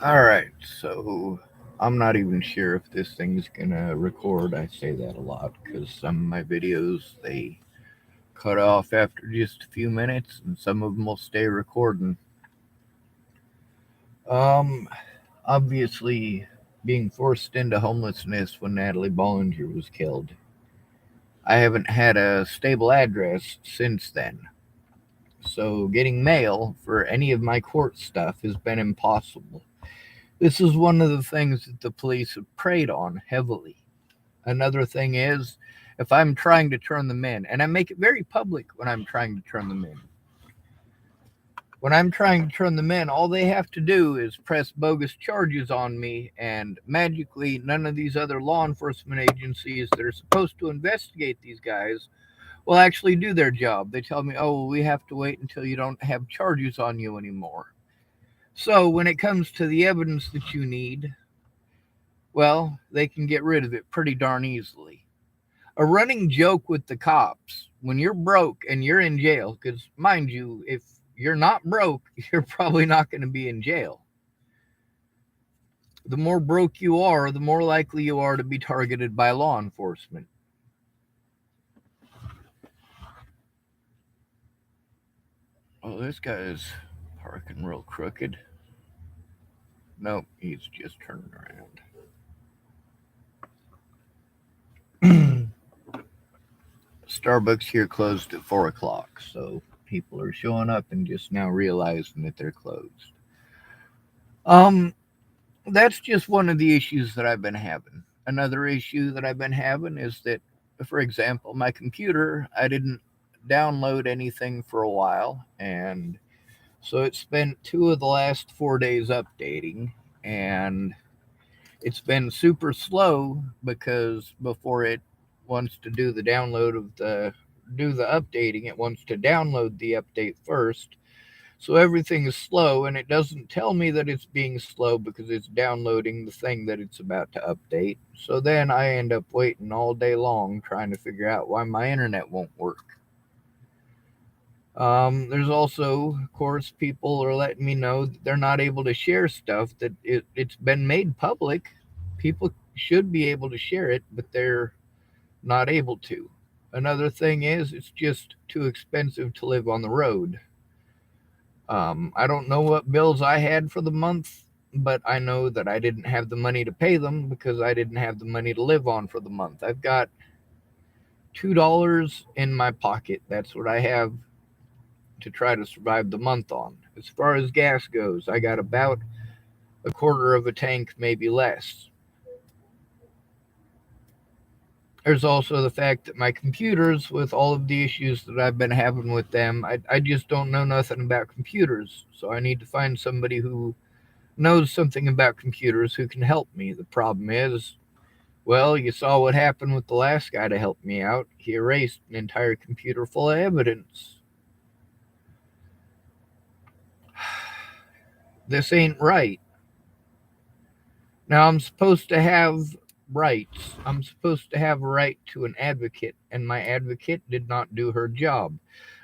Alright, so I'm not even sure if this thing's gonna record. I say that a lot because some of my videos they cut off after just a few minutes and some of them will stay recording. Um, Obviously, being forced into homelessness when Natalie Bollinger was killed, I haven't had a stable address since then. So, getting mail for any of my court stuff has been impossible. This is one of the things that the police have preyed on heavily. Another thing is, if I'm trying to turn them in, and I make it very public when I'm trying to turn them in, when I'm trying to turn them in, all they have to do is press bogus charges on me, and magically, none of these other law enforcement agencies that are supposed to investigate these guys will actually do their job. They tell me, oh, well, we have to wait until you don't have charges on you anymore. So, when it comes to the evidence that you need, well, they can get rid of it pretty darn easily. A running joke with the cops when you're broke and you're in jail, because mind you, if you're not broke, you're probably not going to be in jail. The more broke you are, the more likely you are to be targeted by law enforcement. Oh, this guy is parking real crooked. Nope, he's just turning around. Starbucks here closed at 4 o'clock, so people are showing up and just now realizing that they're closed. Um, that's just one of the issues that I've been having. Another issue that I've been having is that, for example, my computer, I didn't download anything for a while, and so it spent 2 of the last 4 days updating, and it's been super slow because before it wants to do the download of the do the updating, it wants to download the update first. So everything is slow, and it doesn't tell me that it's being slow because it's downloading the thing that it's about to update. So then I end up waiting all day long trying to figure out why my internet won't work. There's also, of course, people are letting me know that they're not able to share stuff that it's been made public. People should be able to share it, but they're not able to. Another thing is, it's just too expensive to live on the road. I don't know what bills I had for the month, but I know that I didn't have the money to pay them because I didn't have the money to live on for the month. I've got $2 in my pocket. That's what I have to try to survive the month on. As far as gas goes, I got about a quarter of a tank, maybe less. There's also the fact that my computers, with all of the issues that I've been having with them, I just don't know nothing about computers. So I need to find somebody who knows something about computers who can help me. The problem is, well, you saw what happened with the last guy to help me out. He erased an entire computer full of evidence. This ain't right. Now, I'm supposed to have rights. I'm supposed to have a right to an advocate, and my advocate did not do her job.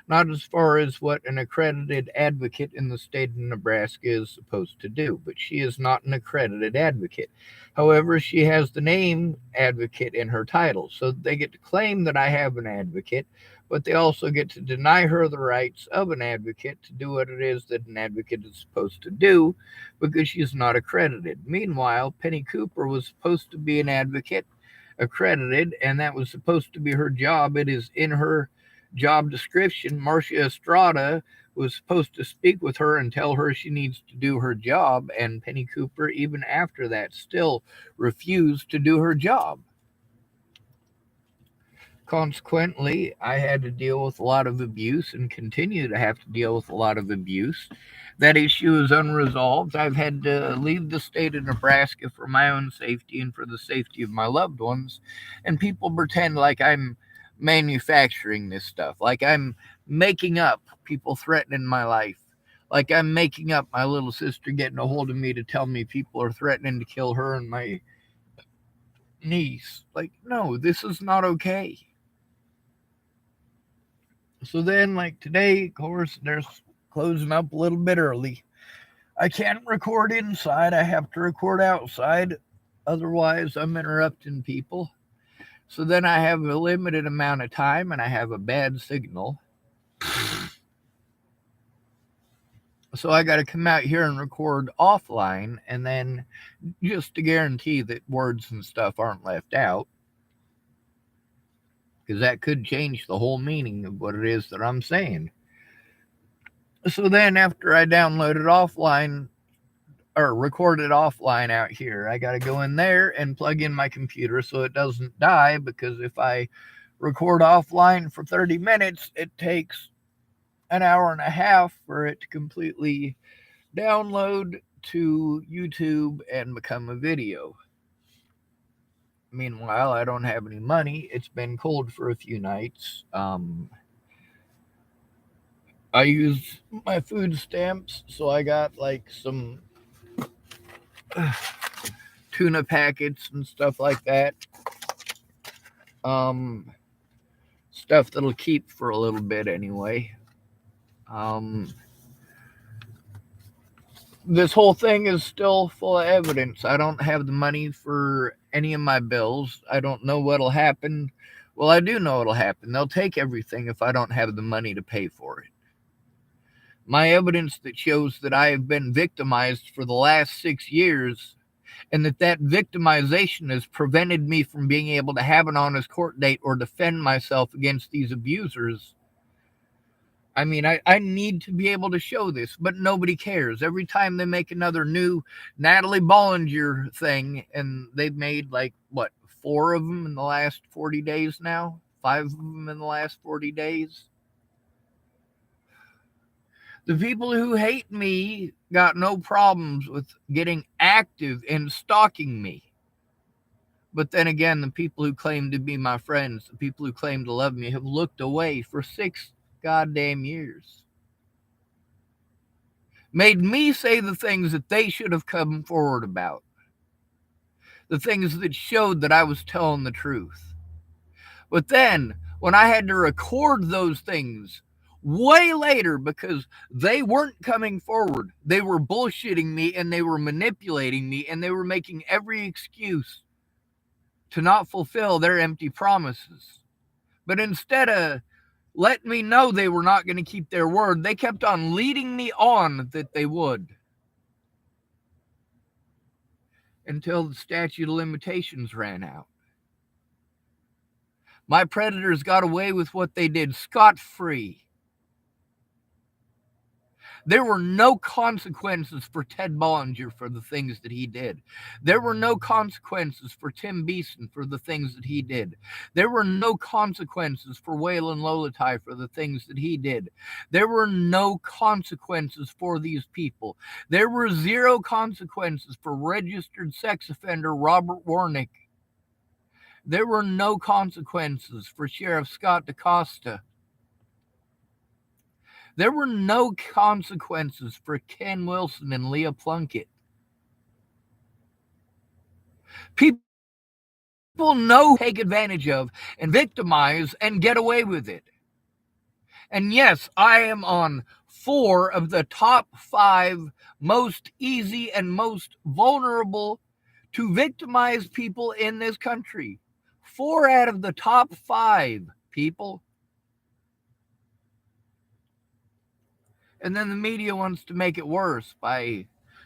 Not as far as what an accredited advocate in the state of Nebraska is supposed to do, but she is not an accredited advocate. However, she has the name advocate in her title, so they get to claim that I have an advocate, but they also get to deny her the rights of an advocate to do what it is that an advocate is supposed to do because she's not accredited. Meanwhile, Penny Cooper was supposed to be an advocate, accredited, and that was supposed to be her job. It is in her job description. Marcia Estrada was supposed to speak with her and tell her she needs to do her job, and Penny Cooper, even after that, still refused to do her job. Consequently, I had to deal with a lot of abuse and continue to have to deal with a lot of abuse. That issue is unresolved. I've had to leave the state of Nebraska for my own safety and for the safety of my loved ones. And people pretend like I'm manufacturing this stuff, like I'm making up people threatening my life, like I'm making up my little sister getting a hold of me to tell me people are threatening to kill her and my niece. Like, no, this is not okay. So then, like today, of course, they're closing up a little bit early. I can't record inside. I have to record outside. Otherwise, I'm interrupting people. So then I have a limited amount of time and I have a bad signal. So I got to come out here and record offline, and then just to guarantee that words and stuff aren't left out, because that could change the whole meaning of what it is that I'm saying. So then after I download it offline or record it offline out here, I got to go in there and plug in my computer so it doesn't die, because if I record offline for 30 minutes, it takes an hour and a half for it to completely download to YouTube and become a video. Meanwhile, I don't have any money. It's been cold for a few nights. I use my food stamps, so I got like some tuna packets and stuff like that. Stuff that'll keep for a little bit anyway. This whole thing is still full of evidence. I don't have the money for any of my bills. I don't know what'll happen. Well, I do know what'll happen. They'll take everything if I don't have the money to pay for it. My evidence that shows that I have been victimized for the last 6 years, and that victimization has prevented me from being able to have an honest court date or defend myself against these abusers. I mean, I need to be able to show this, but nobody cares. Every time they make another new Natalie Bollinger thing, and they've made like, what, 4 of them in the last 40 days now? 5 of them in the last 40 days? The people who hate me got no problems with getting active and stalking me. But then again, the people who claim to be my friends, the people who claim to love me, have looked away for 6 goddamn years. Made me say the things that they should have come forward about. The things that showed that I was telling the truth. But then, when I had to record those things way later because they weren't coming forward, they were bullshitting me and they were manipulating me and they were making every excuse to not fulfill their empty promises. But instead of letting me know they were not going to keep their word, they kept on leading me on that they would. Until the statute of limitations ran out. My predators got away with what they did scot-free. There were no consequences for Ted Bollinger for the things that he did. There were no consequences for Tim Beeson for the things that he did. There were no consequences for Waylon Lolatai for the things that he did. There were no consequences for these people. There were 0 consequences for registered sex offender Robert Warnick. There were no consequences for Sheriff Scott DaCosta. There were no consequences for Ken Wilson and Leah Plunkett. People know take advantage of and victimize and get away with it. And yes, I am on 4 of the top 5 most easy and most vulnerable to victimize people in this country. 4 out of the top 5 people. And then the media wants to make it worse by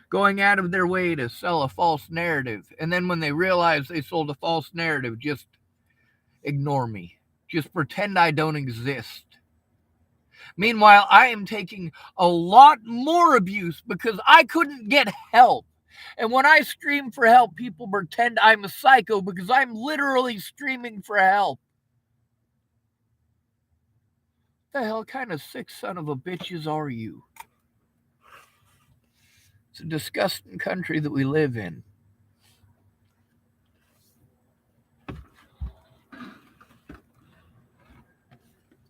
going out of their way to sell a false narrative. And then when they realize they sold a false narrative, just ignore me. Just pretend I don't exist. Meanwhile, I am taking a lot more abuse because I couldn't get help. And when I scream for help, people pretend I'm a psycho because I'm literally screaming for help. What the hell kind of sick son of a bitches are you? It's a disgusting country that we live in.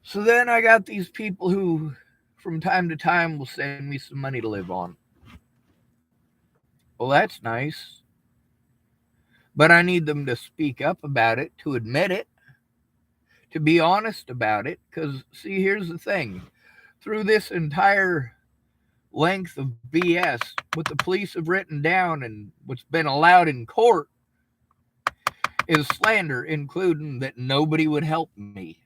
So then I got these people who, from time to time, will send me some money to live on. Well, that's nice. But I need them to speak up about it, to admit it, to be honest about it. Because, see, here's the thing. Through this entire length of BS, what the police have written down and what's been allowed in court is slander, including that nobody would help me.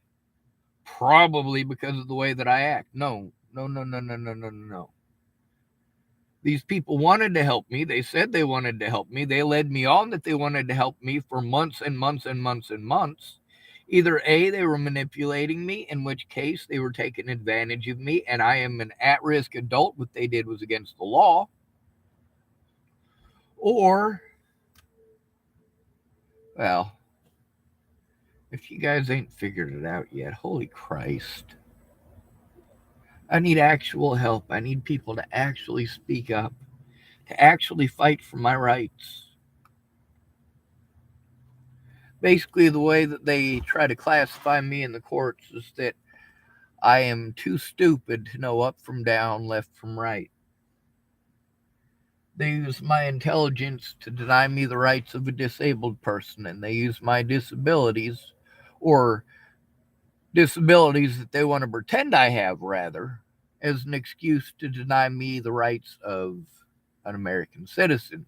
Probably because of the way that I act. No, no, no, no, no, no, no, no. These people wanted to help me. They said they wanted to help me. They led me on that they wanted to help me for months and months and months and months. Either A, they were manipulating me, in which case they were taking advantage of me, and I am an at risk adult. What they did was against the law. Or, well, if you guys ain't figured it out yet, holy Christ. I need actual help. I need people to actually speak up, to actually fight for my rights. Basically, the way that they try to classify me in the courts is that I am too stupid to know up from down, left from right. They use my intelligence to deny me the rights of a disabled person, and they use my disabilities, or disabilities that they want to pretend I have, rather, as an excuse to deny me the rights of an American citizen.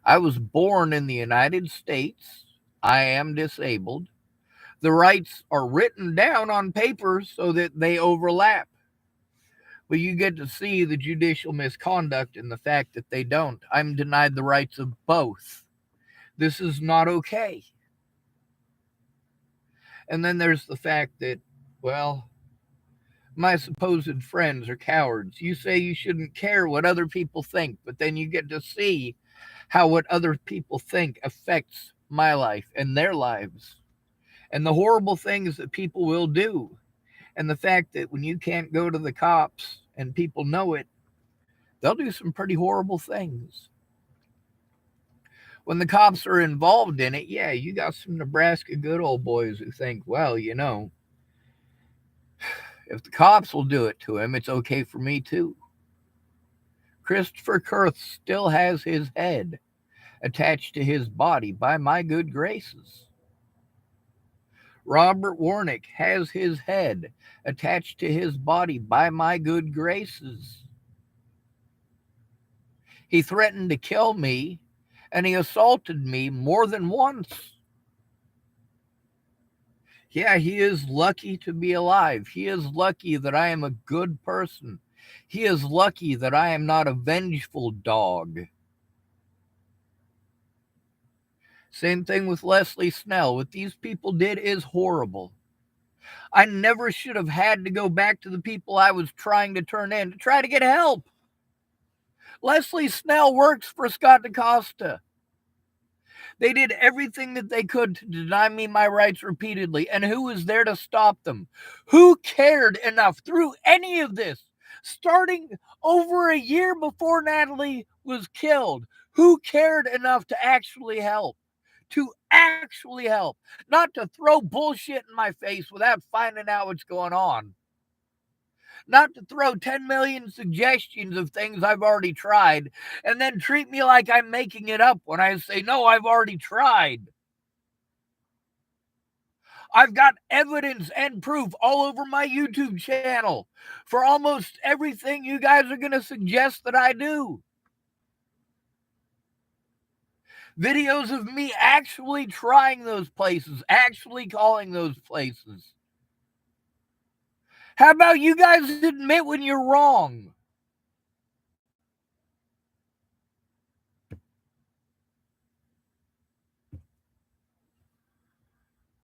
I was born in the United States. I am disabled. The rights are written down on paper so that they overlap. But you get to see the judicial misconduct and the fact that they don't. I'm denied the rights of both. This is not okay. And then there's the fact that, well, my supposed friends are cowards. You say you shouldn't care what other people think, but then you get to see how what other people think affects my life and their lives, and the horrible things that people will do, and the fact that when you can't go to the cops and people know it, they'll do some pretty horrible things. When the cops are involved in it, yeah, you got some Nebraska good old boys who think, well, if the cops will do it to him, it's okay for me too. Christopher Kurth still has his head attached to his body by my good graces. Robert Warnick has his head attached to his body by my good graces. He threatened to kill me, and he assaulted me more than once. Yeah, he is lucky to be alive. He is lucky that I am a good person. He is lucky that I am not a vengeful dog. Same thing with Leslie Snell. What these people did is horrible. I never should have had to go back to the people I was trying to turn in to try to get help. Leslie Snell works for Scott DaCosta. They did everything that they could to deny me my rights repeatedly. And who was there to stop them? Who cared enough through any of this, starting over a year before Natalie was killed? Who cared enough to actually help? To actually help, not to throw bullshit in my face without finding out what's going on. Not to throw 10 million suggestions of things I've already tried and then treat me like I'm making it up when I say, no, I've already tried. I've got evidence and proof all over my YouTube channel for almost everything you guys are going to suggest that I do. Videos of me actually trying those places, actually calling those places. How about you guys admit when you're wrong?